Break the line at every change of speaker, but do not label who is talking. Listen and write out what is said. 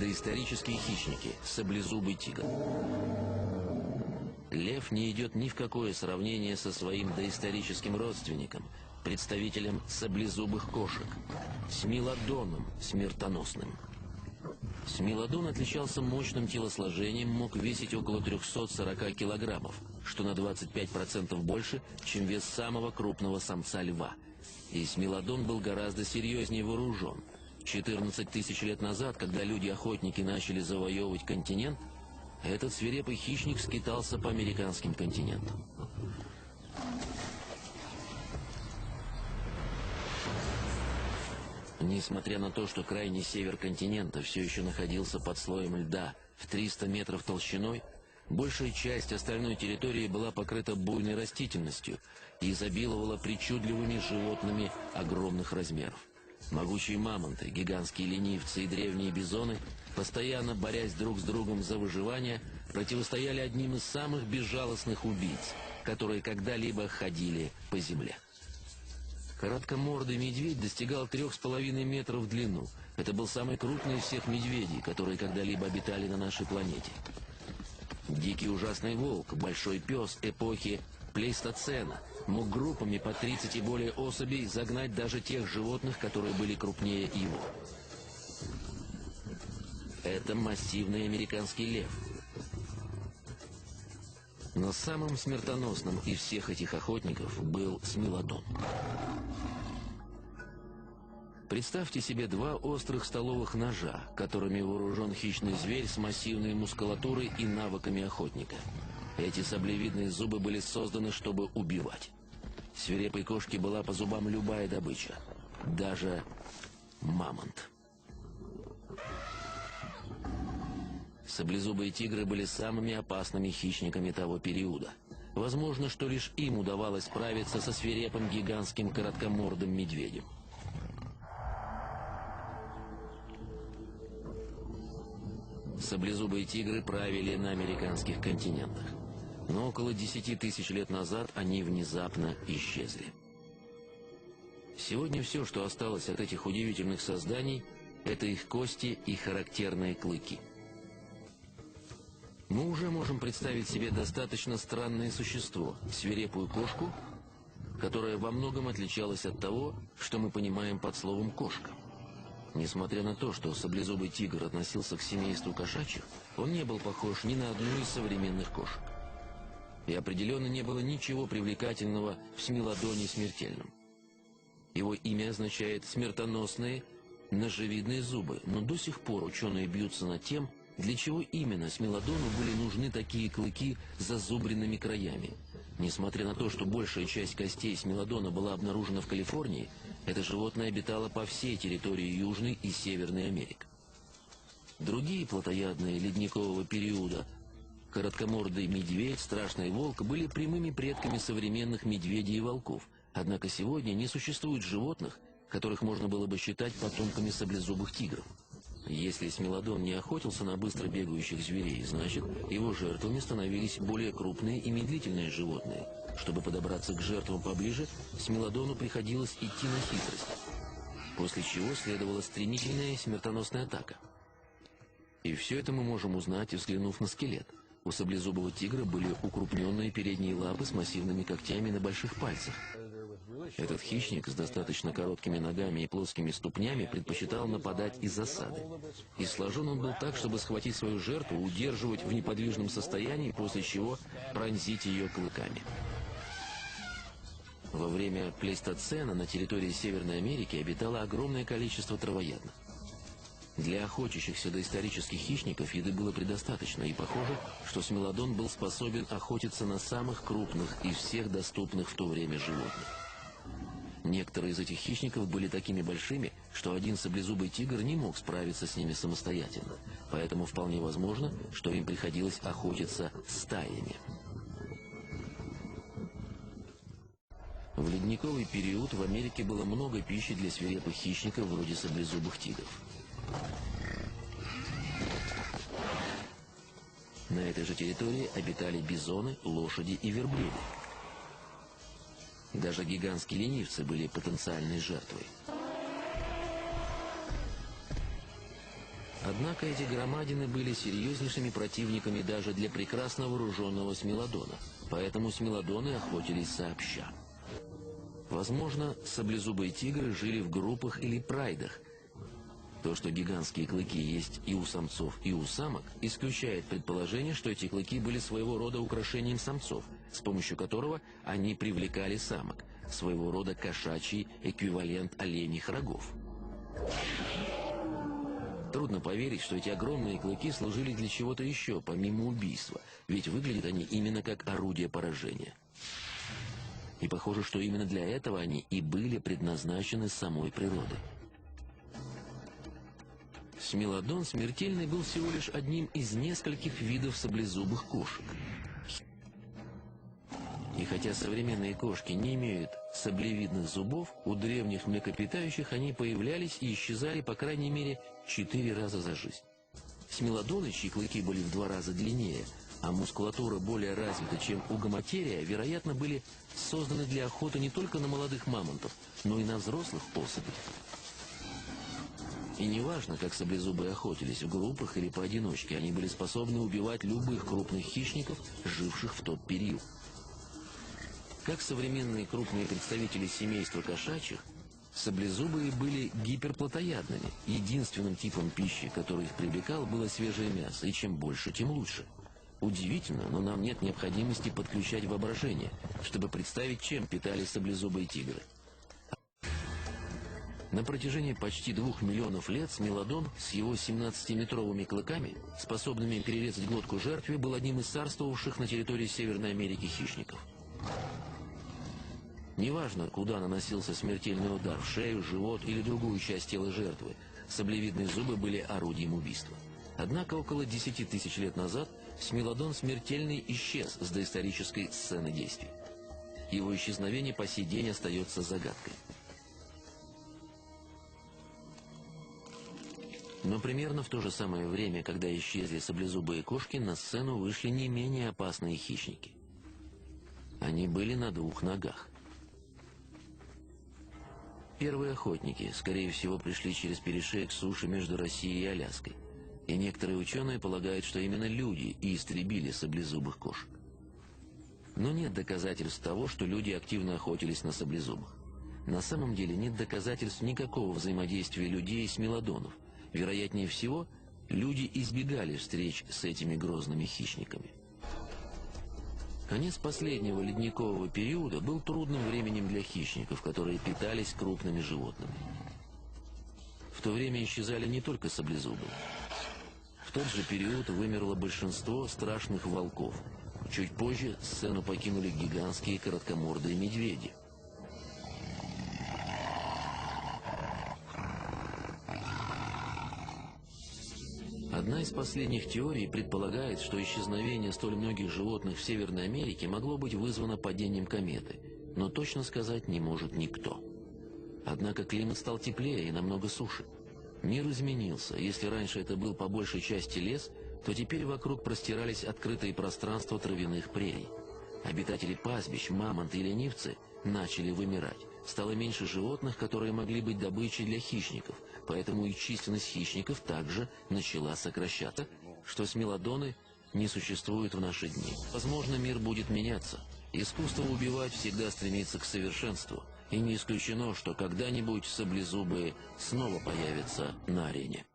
Доисторические хищники, саблезубый тигр. Лев не идет ни в какое сравнение со своим доисторическим родственником, представителем саблезубых кошек, смилодоном смертоносным. Смилодон отличался мощным телосложением, мог весить около 340 килограммов, что на 25% больше, чем вес самого крупного самца льва. И смилодон был гораздо серьезнее вооружен. 14 тысяч лет назад, когда люди-охотники начали завоевывать континент, этот свирепый хищник скитался по американским континентам. Несмотря на то, что крайний север континента все еще находился под слоем льда в 300 метров толщиной, большая часть остальной территории была покрыта буйной растительностью и изобиловала причудливыми животными огромных размеров. Могучие мамонты, гигантские ленивцы и древние бизоны, постоянно борясь друг с другом за выживание, противостояли одним из самых безжалостных убийц, которые когда-либо ходили по земле. Короткомордый медведь достигал 3,5 метров в длину. Это был самый крупный из всех медведей, которые когда-либо обитали на нашей планете. Дикий ужасный волк, большой пес эпохи плейстоцена, мог группами по 30 и более особей загнать даже тех животных, которые были крупнее его. Это массивный американский лев. Но самым смертоносным из всех этих охотников был смилодон. Представьте себе два острых столовых ножа, которыми вооружен хищный зверь с массивной мускулатурой и навыками охотника. Эти саблевидные зубы были созданы, чтобы убивать. Свирепой кошке была по зубам любая добыча, даже мамонт. Саблезубые тигры были самыми опасными хищниками того периода. Возможно, что лишь им удавалось справиться со свирепым гигантским короткомордым медведем. Саблезубые тигры правили на американских континентах. Но около 10 тысяч лет назад они внезапно исчезли. Сегодня все, что осталось от этих удивительных созданий, это их кости и характерные клыки. Мы уже можем представить себе достаточно странное существо, свирепую кошку, которая во многом отличалась от того, что мы понимаем под словом «кошка». Несмотря на то, что саблезубый тигр относился к семейству кошачьих, он не был похож ни на одну из современных кошек. И определенно не было ничего привлекательного в смилодоне смертельном. Его имя означает «смертоносные ножевидные зубы», но до сих пор ученые бьются над тем, для чего именно смилодону были нужны такие клыки с зазубренными краями. Несмотря на то, что большая часть костей смилодона была обнаружена в Калифорнии, это животное обитало по всей территории Южной и Северной Америки. Другие плотоядные ледникового периода, короткомордый медведь, страшный волк, были прямыми предками современных медведей и волков, однако сегодня не существует животных, которых можно было бы считать потомками саблезубых тигров. Если смилодон не охотился на быстро бегающих зверей, значит, его жертвами становились более крупные и медлительные животные. Чтобы подобраться к жертвам поближе, смилодону приходилось идти на хитрость, после чего следовала стремительная смертоносная атака. И все это мы можем узнать, взглянув на скелет. У саблезубого тигра были укрупненные передние лапы с массивными когтями на больших пальцах. Этот хищник с достаточно короткими ногами и плоскими ступнями предпочитал нападать из засады. И сложен он был так, чтобы схватить свою жертву, удерживать в неподвижном состоянии, после чего пронзить ее клыками. Во время плейстоцена на территории Северной Америки обитало огромное количество травоядных. Для охотящихся доисторических хищников еды было предостаточно, и похоже, что смилодон был способен охотиться на самых крупных из всех доступных в то время животных. Некоторые из этих хищников были такими большими, что один саблезубый тигр не мог справиться с ними самостоятельно, поэтому вполне возможно, что им приходилось охотиться стаями. В ледниковый период в Америке было много пищи для свирепых хищников вроде саблезубых тигров. На этой же территории обитали бизоны, лошади и верблюды. Даже гигантские ленивцы были потенциальной жертвой. Однако эти громадины были серьезнейшими противниками даже для прекрасно вооруженного смелодона, поэтому смелодоны охотились сообща. Возможно, саблезубые тигры жили в группах или прайдах. То, что гигантские клыки есть и у самцов, и у самок, исключает предположение, что эти клыки были своего рода украшением самцов, с помощью которого они привлекали самок, своего рода кошачий эквивалент оленьих рогов. Трудно поверить, что эти огромные клыки служили для чего-то еще, помимо убийства, ведь выглядят они именно как орудие поражения. И похоже, что именно для этого они и были предназначены самой природой. Смелодон смертельный был всего лишь одним из нескольких видов саблезубых кошек. И хотя современные кошки не имеют саблевидных зубов, у древних млекопитающих они появлялись и исчезали по крайней мере 4 раза за жизнь. Смелодоны, чьи клыки были в 2 раза длиннее, а мускулатура более развита, чем у гоматерия, вероятно, были созданы для охоты не только на молодых мамонтов, но и на взрослых особей. И неважно, как саблезубы охотились, в группах или поодиночке, они были способны убивать любых крупных хищников, живших в тот период. Как современные крупные представители семейства кошачьих, саблезубые были гиперплотоядными. Единственным типом пищи, который их привлекал, было свежее мясо, и чем больше, тем лучше. Удивительно, но нам нет необходимости подключать воображение, чтобы представить, чем питались саблезубые тигры. На протяжении почти 2 миллионов лет смелодон с его 17-метровыми клыками, способными перерезать глотку жертве, был одним из царствовавших на территории Северной Америки хищников. Неважно, куда наносился смертельный удар, в шею, живот или другую часть тела жертвы, саблевидные зубы были орудием убийства. Однако около 10 тысяч лет назад смелодон смертельный исчез с доисторической сцены действий. Его исчезновение по сей день остается загадкой. Но примерно в то же самое время, когда исчезли саблезубые кошки, на сцену вышли не менее опасные хищники. Они были на 2 ногах. Первые охотники, скорее всего, пришли через перешеек суши между Россией и Аляской. И некоторые ученые полагают, что именно люди и истребили саблезубых кошек. Но нет доказательств того, что люди активно охотились на саблезубых. На самом деле нет доказательств никакого взаимодействия людей и смелодонов. Вероятнее всего, люди избегали встреч с этими грозными хищниками. Конец последнего ледникового периода был трудным временем для хищников, которые питались крупными животными. В то время исчезали не только саблезубы. В тот же период вымерло большинство страшных волков. Чуть позже сцену покинули гигантские короткомордые медведи. Одна из последних теорий предполагает, что исчезновение столь многих животных в Северной Америке могло быть вызвано падением кометы, но точно сказать не может никто. Однако климат стал теплее и намного суше. Мир изменился. Если раньше это был по большей части лес, то теперь вокруг простирались открытые пространства травяных прерий. Обитатели пастбищ, мамонты и ленивцы начали вымирать. Стало меньше животных, которые могли быть добычей для хищников, поэтому и численность хищников также начала сокращаться, что смелодоны не существуют в наши дни. Возможно, мир будет меняться. Искусство убивать всегда стремится к совершенству, и не исключено, что когда-нибудь саблезубые снова появятся на арене.